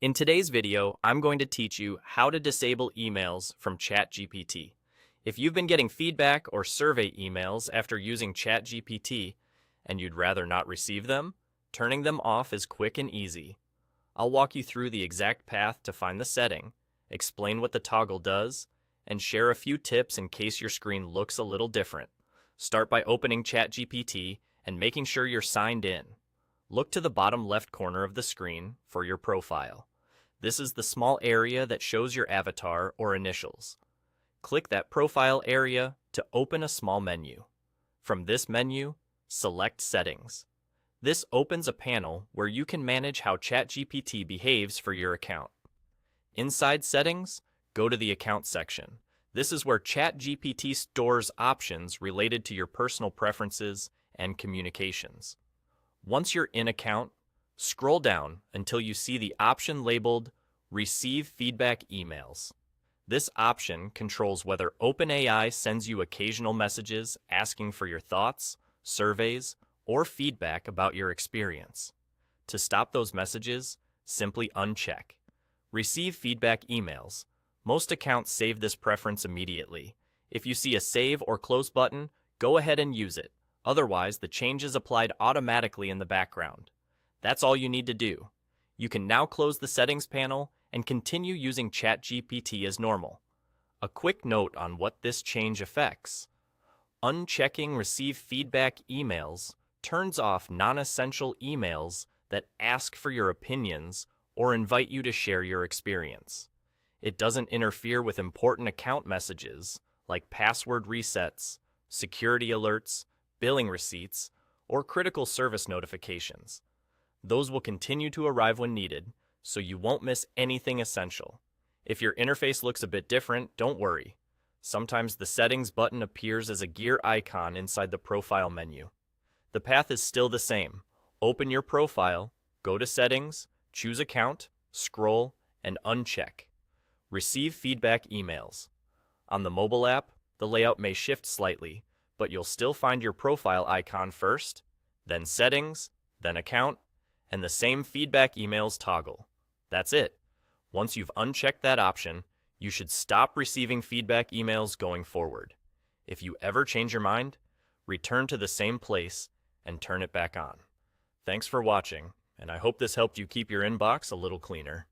In today's video, I'm going to teach you how to disable emails from ChatGPT. If you've been getting feedback or survey emails after using ChatGPT and you'd rather not receive them, turning them off is quick and easy. I'll walk you through the exact path to find the setting, explain what the toggle does, and share a few tips in case your screen looks a little different. Start by opening ChatGPT and making sure you're signed in. Look to the bottom left corner of the screen for your profile. This is the small area that shows your avatar or initials. Click that profile area to open a small menu. From this menu, select Settings. This opens a panel where you can manage how ChatGPT behaves for your account. Inside Settings, go to the Account section. This is where ChatGPT stores options related to your personal preferences and communications. Once you're in Account, scroll down until you see the option labeled Receive Feedback Emails. This option controls whether OpenAI sends you occasional messages asking for your thoughts, surveys, or feedback about your experience. To stop those messages, simply uncheck Receive Feedback Emails. Most accounts save this preference immediately. If you see a Save or Close button, go ahead and use it. Otherwise, the change is applied automatically in the background. That's all you need to do. You can now close the Settings panel and continue using ChatGPT as normal. A quick note on what this change affects. Unchecking Receive Feedback Emails turns off non-essential emails that ask for your opinions or invite you to share your experience. It doesn't interfere with important account messages like password resets, security alerts, billing receipts, or critical service notifications. Those will continue to arrive when needed, so you won't miss anything essential. If your interface looks a bit different, don't worry. Sometimes the Settings button appears as a gear icon inside the Profile menu. The path is still the same. Open your profile, go to Settings, choose Account, scroll, and uncheck Receive Feedback Emails. On the mobile app, the layout may shift slightly, but you'll still find your profile icon first, then Settings, then Account, and the same Feedback Emails toggle. That's it. Once you've unchecked that option, you should stop receiving feedback emails going forward. If you ever change your mind, return to the same place and turn it back on. Thanks for watching, and I hope this helped you keep your inbox a little cleaner.